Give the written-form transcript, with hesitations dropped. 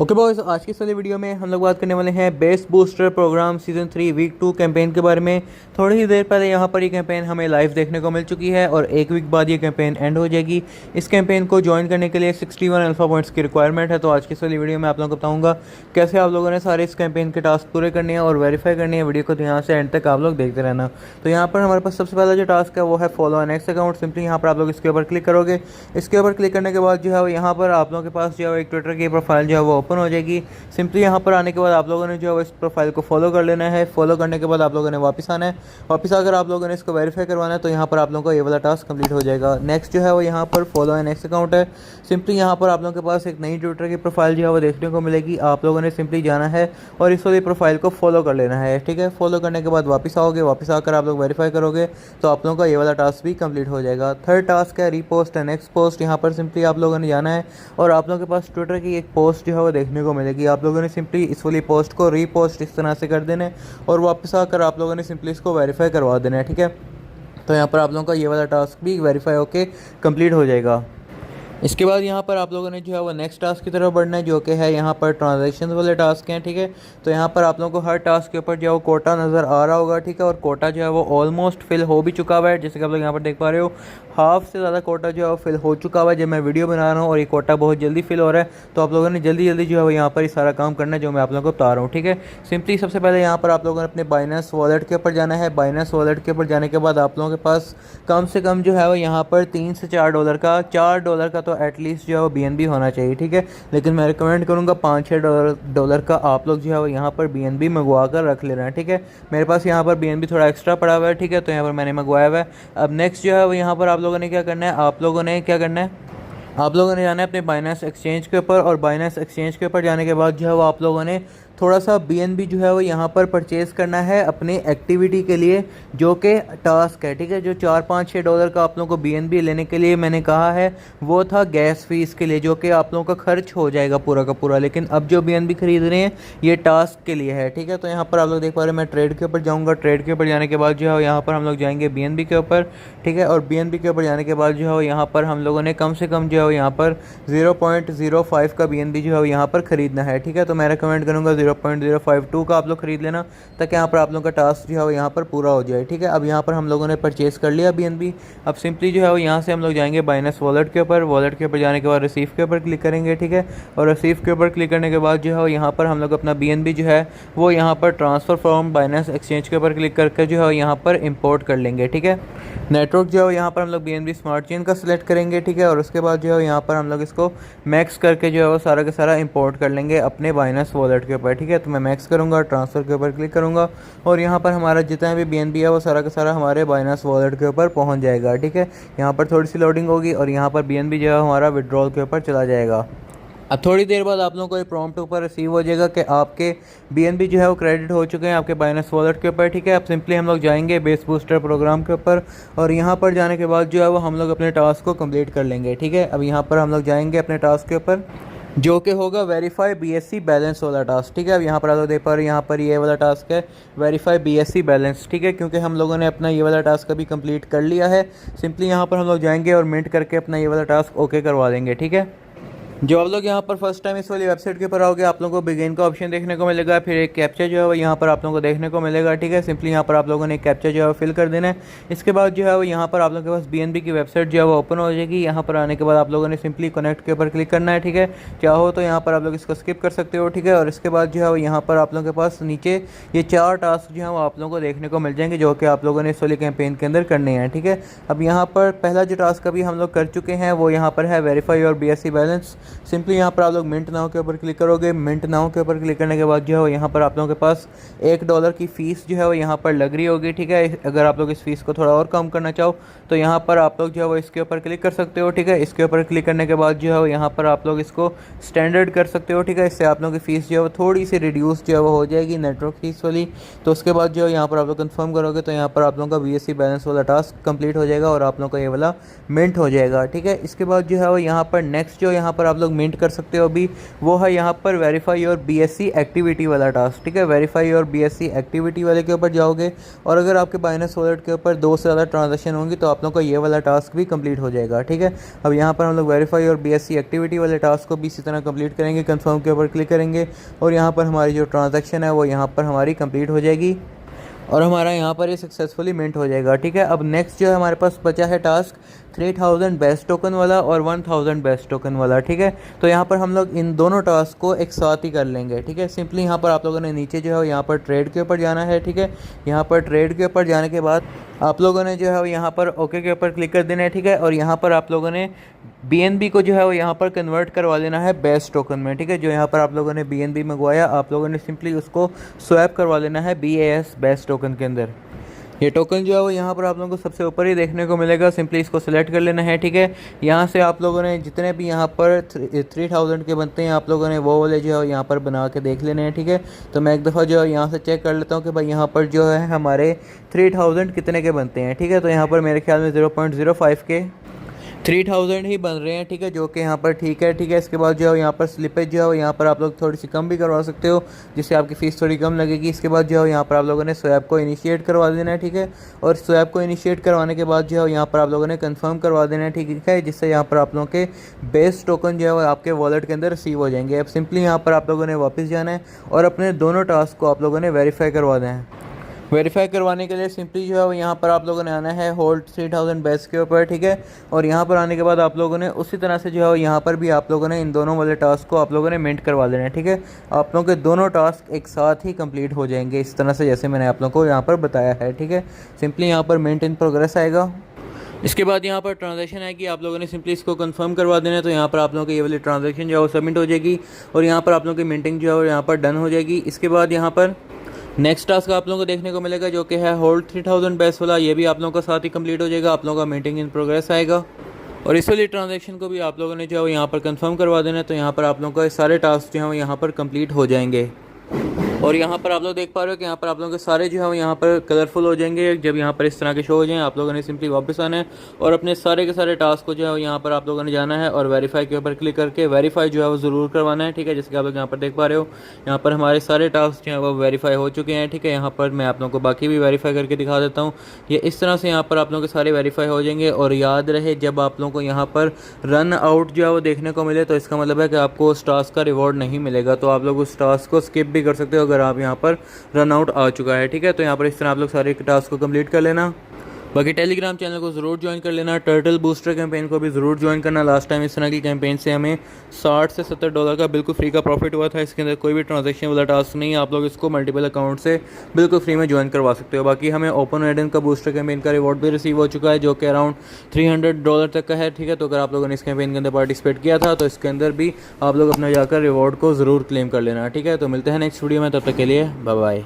Okay boys, आज की इस वाली वीडियो में हम लोग बात करने वाले हैं best booster program season 3 week 2 campaign के बारे में। थोड़ी ही देर पहले यहाँ पर ये कैंपेन हमें लाइव देखने को मिल चुकी है और एक वीक बाद ये कैंपेन एंड हो जाएगी। इस कैंपेन को ज्वाइन करने के लिए 61 अल्फा पॉइंट्स की रिक्वायरमेंट है। तो आज की इस वाली वीडियो में आप लोगों को बताऊँगा कैसे आप लोगों ने सारे इस कैंपेन के टास्क पूरे करने हैं और वेरीफाई करनी है। वीडियो को तो यहाँ से एंड तक आप लोग देखते रहना। तो यहाँ पर हमारे पास सबसे पहला जो टास्क है वो है follow an X account. Simply यहाँ पर आप लोग इसके ऊपर क्लिक करोगे। इसके ऊपर क्लिक करने के बाद जो है वो यहाँ पर आप लोगों के पास जो है एक ट्विटर की प्रोफाइल जो है वो ओपन हो जाएगी। सिंपली यहाँ पर आने के बाद आप लोगों ने जो है इस प्रोफाइल को फॉलो कर लेना है। फॉलो करने के बाद आप लोगों ने वापस आना है। वापस आकर आप लोगों ने इसको वेरीफाई करवाना है। तो यहाँ पर आप लोगों का ये वाला टास्क कंप्लीट हो जाएगा। नेक्स्ट जो है वो यहाँ पर फॉलो एन एक्स अकाउंट है। सिंपली यहाँ पर आप लोगों के पास एक नई ट्विटर की प्रोफाइल जो है वो देखने को मिलेगी। आप लोगों ने सिंपली जाना है और इस वाली प्रोफाइल को फॉलो कर लेना है। ठीक है, फॉलो करने के बाद वापस आओगे। वापस आकर आप लोग वेरीफाई करोगे तो आप लोगों का ये वाला टास्क भी कंप्लीट हो जाएगा। थर्ड टास्क है रीपोस्ट एंड नेक्स्ट पोस्ट। यहाँ पर सिंपली आप लोगों ने जाना है और आप लोगों के पास ट्विटर की एक पोस्ट जो है वो देखने को मिलेगी। आप लोगों ने सिंपली इस वाली पोस्ट को रीपोस्ट इस तरह से कर देना है और वापस आकर आप लोगों ने सिंपली इसको वेरीफाई करवा देना है। ठीक है, तो यहाँ पर आप लोगों का ये वाला टास्क भी वेरीफाई होके कंप्लीट हो जाएगा। इसके बाद यहाँ पर आप लोगों ने जो है वो नेक्स्ट टास्क की तरफ बढ़ना है, जो कि है यहाँ पर ट्रांजैक्शन वाले टास्क हैं। ठीक है, तो यहाँ पर आप लोगों को हर टास्क के ऊपर जो है वो कोटा नज़र आ रहा होगा। ठीक है, और कोटा जो है वो ऑलमोस्ट फिल हो भी चुका हुआ है। जैसे कि आप लोग यहाँ पर देख पा रहे हो, हाफ से ज़्यादा कोटा जो है वो फिल हो चुका हुआ है जब मैं वीडियो बना रहा हूँ, और ये कोटा बहुत जल्दी फिल हो रहा है। तो आप लोगों ने जल्दी जल्दी जो है वो यहाँ पर ये सारा काम करना है जो मैं आप लोगों को बता रहा हूँ। ठीक है, सिंपली सबसे पहले यहाँ पर आप लोगों ने अपने बाइनेंस वॉलेट के ऊपर जाना है। बाइनेंस वॉलेट के ऊपर जाने के बाद आप लोगों के पास कम से कम जो है वो यहाँ पर $3 से $4 का तो एटलीस्ट जो है BNB होना चाहिए। ठीक है, लेकिन मैं रिकमेंड करूँगा $5-6 का आप लोग जो है वो यहाँ पर BNB मंगवा कर रख लेना है। ठीक है, मेरे पास यहाँ पर BNB थोड़ा एक्स्ट्रा पड़ा हुआ है। ठीक है, तो यहाँ पर मैंने मंगवाया हुआ है। अब नेक्स्ट जो है वो यहाँ पर आप लोगों ने क्या करना है, आप लोगों ने जाना है अपने बाइनेंस एक्सचेंज के ऊपर, और बाइनेंस एक्सचेंज के ऊपर जाने के बाद जो है वो आप लोगों ने थोड़ा सा BNB जो है वो यहाँ पर परचेज़ करना है अपने एक्टिविटी के लिए, जो कि टास्क है। ठीक है, जो $4-5-6 का आप लोगों को BNB लेने के लिए मैंने कहा है वो था गैस फीस के लिए, जो कि आप लोगों का खर्च हो जाएगा पूरा का पूरा। लेकिन अब जो BNB खरीद रहे हैं ये टास्क के लिए है। ठीक है, तो यहाँ पर आप लोग देख पा रहे हैं मैं ट्रेड के ऊपर जाऊँगा। ट्रेड के ऊपर जाने के बाद जो है यहाँ पर हम लोग जाएंगे BNB के ऊपर। ठीक है, और BNB के ऊपर जाने के बाद जो है यहाँ पर हम लोगों ने कम से कम जो है यहाँ पर 0.05 का BNB जो है यहाँ पर ख़रीदना है। ठीक है, तो मैं रिकमेंड करूँगा 0.052 का आप लोग खरीद लेना, ताकि यहाँ पर आप लोगों का टास्क जो है यहाँ पर पूरा हो जाए। ठीक है, अब यहाँ पर हम लोगों ने परचेज़ कर लिया BNB। अब सिंपली जो है वो यहाँ से हम लोग जाएंगे बाइनेंस वॉलेट के ऊपर। वॉलेट के ऊपर जाने के बाद रिसीव के ऊपर क्लिक करेंगे। ठीक है, और रिसीव के ऊपर क्लिक करने के बाद जो है यहाँ पर हम लोग अपना BNB जो है वो यहाँ पर ट्रांसफ़र फ्रॉम बाइनेंस एक्सचेंज के ऊपर क्लिक करके जो है यहाँ पर इम्पोर्ट कर लेंगे। ठीक है, नेटवर्क जो है यहाँ पर हम लोग BNB स्मार्ट चेन का सिलेक्ट करेंगे। ठीक है, और उसके बाद जो है यहाँ पर हम लोग इसको मैक्स करके जो है वो सारा का सारा इंपोर्ट कर लेंगे अपने बाइनेंस वॉलेट के ऊपर। ठीक है, तो मैं मैक्स करूँगा, ट्रांसफ़र के ऊपर क्लिक करूँगा और यहाँ पर हमारा जितना भी BNB है वो सारा का सारा हमारे बाइनेंस वॉलेट के ऊपर पहुँच जाएगा। ठीक है, यहाँ पर थोड़ी सी लोडिंग होगी और यहाँ पर BNB जो है हमारा विड्रॉल के ऊपर चला जाएगा। अब थोड़ी देर बाद आप लोगों को ये प्रॉम्प्ट ऊपर रिसीव हो जाएगा कि आपके BNB जो है वो क्रेडिट हो चुके हैं आपके बाइनेंस वॉलेट के ऊपर। ठीक है, अब सिंपली हम लोग जाएंगे बेस बूस्टर प्रोग्राम के ऊपर और यहाँ पर जाने के बाद जो है वो हम लोग अपने टास्क को कंप्लीट कर लेंगे। ठीक है, अब यहाँ पर हम लोग जाएंगे अपने टास्क के ऊपर, जो कि होगा वेरीफाई BSC बैलेंस वाला टास्क। ठीक है, अब यहाँ पर आप लोग देख पा रहे हैं यहाँ पर ये वाला टास्क है वेरीफाई BSC बैलेंस। ठीक है, क्योंकि हम लोगों ने अपना ये वाला टास्क अभी कंप्लीट कर लिया है। सिंपली यहाँ पर हम लोग जाएंगे और मिंट करके अपना ये वाला टास्क ओके करवा देंगे। ठीक है, जो आप लोग यहाँ पर फर्स्ट टाइम इस वाली वेबसाइट के ऊपर आओगे आप लोगों को बिगिन का ऑप्शन देखने को मिलेगा, फिर एक कैप्चा जो है वो यहाँ पर आप लोगों को देखने को मिलेगा। ठीक है, सिंपली यहाँ पर आप लोगों ने एक कैप्चा जो है वो फिल कर देना है। इसके बाद जो है वो यहाँ पर आप लोगों के पास BNB की वेबसाइट जो है वो ओपन हो जाएगी। यहाँ पर आने के बाद आप लोगों ने सिंपली कनेक्ट के ऊपर क्लिक करना है। ठीक है, चाहो तो यहाँ पर आप लोग इसको स्किप कर सकते हो। ठीक है, और इसके बाद जो है वो यहाँ पर आप लोगों के पास नीचे ये 4 टास्क जो है वो आप लोगों को देखने को मिल जाएंगे, जो कि आप लोगों ने इस वाली कैंपेन के अंदर करने हैं। ठीक है, अब यहाँ पर पहला जो टास्क अभी हम लोग कर चुके हैं वो यहाँ पर है वेरीफाई और BSC बैलेंस। सिंपली यहाँ पर आप लोग मिंट नाउ के ऊपर क्लिक करोगे। मिंट नाउ के ऊपर क्लिक करने के बाद जो है वो यहाँ पर आप लोगों के पास $1 की फ़ीस जो है वो यहाँ पर लग रही होगी। ठीक है, अगर आप लोग इस फीस को थोड़ा और कम करना चाहो तो यहाँ पर आप लोग जो है वो इसके ऊपर क्लिक कर सकते हो। ठीक है, इसके ऊपर क्लिक करने के बाद जो है वो यहाँ पर आप लोग इसको स्टैंडर्ड कर सकते हो। ठीक है, इससे आप लोगों की फ़ीस जो है वो थोड़ी सी रिड्यूस जो है वो हो जाएगी नेटवर्क फीस वाली। तो उसके बाद जो है यहाँ पर आप लोग कन्फर्म करोगे तो यहाँ पर आप लोगों का BSC बैलेंस वाला टास्क कंप्लीट हो जाएगा और आप लोगों का ये वाला मिंट हो जाएगा। ठीक है, इसके बाद जो है वो यहाँ पर नेक्स्ट जो यहाँ पर आप आप लोग मिंट कर सकते हो अभी, वो है यहाँ पर वेरीफाई और BSC एक्टिविटी वाला टास्क। ठीक है, वेरीफाई और BSC एक्टिविटी वाले के ऊपर जाओगे और अगर आपके बाइनेंस वॉलेट के ऊपर 2 से ज़्यादा ट्रांजेक्शन होंगी तो आप लोगों का ये वाला टास्क भी कंप्लीट हो जाएगा। ठीक है, अब यहाँ पर हम लोग वेरीफाई और BSC एक्टिविटी वाले टास्क को भी इसी तरह कंप्लीट करेंगे। कंफर्म के ऊपर क्लिक करेंगे और यहाँ पर हमारी जो ट्रांजैक्शन है वो यहाँ पर हमारी कंप्लीट हो जाएगी और हमारा यहाँ पर ये सक्सेसफुली मिंट हो जाएगा। ठीक है, अब नेक्स्ट जो है हमारे पास बचा है टास्क 3000 बेस्ट टोकन वाला और 1000 बेस्ट टोकन वाला। ठीक है, तो यहाँ पर हम लोग इन दोनों टास्क को एक साथ ही कर लेंगे। ठीक है, सिंपली यहाँ पर आप लोगों ने नीचे जो है यहाँ पर ट्रेड के ऊपर जाना है। ठीक है, यहाँ पर ट्रेड के ऊपर जाने के बाद आप लोगों ने जो है वो यहाँ पर ओके के ऊपर क्लिक कर देना है। ठीक है, और यहाँ पर आप लोगों ने BNB को जो है वो यहाँ पर कन्वर्ट करवा लेना है बेस्ट टोकन में। ठीक है, जो यहाँ पर आप लोगों ने BNB मंगवाया आप लोगों ने सिंपली उसको स्वैप करवा लेना है BAS बेस्ट टोकन के अंदर। ये टोकन जो है वो यहाँ पर आप लोगों को सबसे ऊपर ही देखने को मिलेगा, सिंपली इसको सिलेक्ट कर लेना है। ठीक है, यहाँ से आप लोगों ने जितने भी यहाँ पर 3000 के बनते हैं आप लोगों ने वो वाले जो है यहाँ पर बना के देख लेने हैं। ठीक है, तो मैं एक दफ़ा जो है यहाँ से चेक कर लेता हूँ कि भाई यहाँ पर जो है हमारे 3000 कितने के बनते हैं। ठीक है, तो यहाँ पर मेरे ख्याल में 0.05 के 3000 ही बन रहे हैं। ठीक है, जो कि यहाँ पर ठीक है। ठीक है, इसके बाद जो है यहाँ पर स्लिपेज जो है यहाँ पर आप लोग थोड़ी सी कम भी करवा सकते हो जिससे आपकी फ़ीस थोड़ी कम लगेगी। इसके बाद जो है यहाँ पर आप लोगों ने स्वैप को इनिशिएट करवा देना है। ठीक है, और स्वैप को इनिशिएट करवाने के बाद जो है यहाँ पर आप लोगों ने कंफर्म करवा देना है। ठीक है, जिससे यहाँ पर आप लोगों के बेस्ट टोकन जो है वो आपके वॉलेट के अंदर रिसीव हो जाएंगे। अब सिंपली यहाँ पर आप लोगों ने वापस जाना है और अपने दोनों टास्क को आप लोगों ने वेरीफाई करवा देना है। वेरीफाई करवाने के लिए सिंपली जो है वो यहाँ पर आप लोगों ने आना है होल्ड 3000 बेस के ऊपर। ठीक है, और यहाँ पर आने के बाद आप लोगों ने उसी तरह से जो है यहाँ पर भी आप लोगों ने इन दोनों वाले टास्क को आप लोगों ने मिंट करवा लेना है। ठीक है, आप लोगों के दोनों टास्क एक साथ ही कंप्लीट हो जाएंगे इस तरह से जैसे मैंने आप लोगों को यहाँ पर बताया है। ठीक है, सिंपली यहाँ पर मिंट इन प्रोग्रेस आएगा। इसके बाद यहाँ पर ट्रांजैक्शन है कि आप लोगों ने सिंपली इसको कंफर्म करवा देना है, तो यहाँ पर आप लोगों की ये वाली ट्रांजैक्शन जो है वो सबमिट हो जाएगी और यहाँ पर आप लोगों की मिंटिंग जो है वो यहाँ पर डन हो जाएगी। इसके बाद यहाँ पर नेक्स्ट टास्क आप लोगों को देखने को मिलेगा जो कि है होल्ड 3000 बेस वाला, ये भी आप लोगों का साथ ही कंप्लीट हो जाएगा। आप लोगों का मीटिंग इन प्रोग्रेस आएगा और इस वाली ट्रांजैक्शन को भी आप लोगों ने जो है यहाँ पर कंफर्म करवा देना है, तो यहाँ पर आप लोगों का सारे टास्क जो हैं वो यहाँ पर कंप्लीट हो जाएंगे। और यहाँ पर आप लोग देख पा रहे हो कि यहाँ पर आप लोगों के सारे जो है वो यहाँ पर कलरफुल हो जाएंगे। जब यहाँ पर इस तरह के शो हो जाएं आप लोगों ने सिंपली वापस आना है और अपने सारे के सारे टास्क को जो है यहाँ पर आप लोगों ने जाना है और वेरीफाई के ऊपर क्लिक करके वेरीफाई जो है वो ज़रूर करवाना है। ठीक है, जैसे कि आप लोग यहाँ पर देख पा रहे हो यहाँ पर हमारे सारे टास्क जो है वो वेरीफाई हो चुके हैं। ठीक है, यहाँ पर मैं आप लोगों को बाकी भी वेरीफाई करके दिखा देता हूँ। ये इस तरह से यहाँ पर आप लोगों के सारे वेरीफाई हो जाएंगे। और याद रहे जब आप लोगों को यहाँ पर रन आउट जो है वो देखने को मिले तो इसका मतलब है कि आपको उस टास्क का रिवॉर्ड नहीं मिलेगा, तो आप लोग उस टास्क को स्किप भी कर सकते हो अगर आप यहाँ पर रन आउट आ चुका है। ठीक है, तो यहाँ पर इस तरह आप लोग सारे टास्क को कंप्लीट कर लेना। बाकी टेलीग्राम चैनल को ज़रूर ज्वाइन कर लेना। टर्टल बूस्टर कैंपेन को भी ज़रूर ज्वाइन करना। लास्ट टाइम इस तरह की कैंपेन से हमें 60 से 70 डॉलर का बिल्कुल फ्री का प्रॉफिट हुआ था। इसके अंदर कोई भी ट्रांजैक्शन वाला टास्क नहीं है, आप लोग इसको मल्टीपल अकाउंट से बिल्कुल फ्री में ज्वाइन करवा सकते हो। बाकी हमें ओपन एडन का बूस्टर कैंपेन का रिवॉर्ड भी रिसीव हो चुका है जो कि अराउंड 300 डॉलर तक का है। ठीक है, तो अगर आप लोगों ने इस कैंपेन के अंदर पार्टिसिपेट किया था तो इसके अंदर भी आप लोग अपना जाकर रिवॉर्ड को ज़रूर क्लेम कर लेना। ठीक है, तो मिलते हैं नेक्स्ट वीडियो में, तब तक के लिए बाय बाय।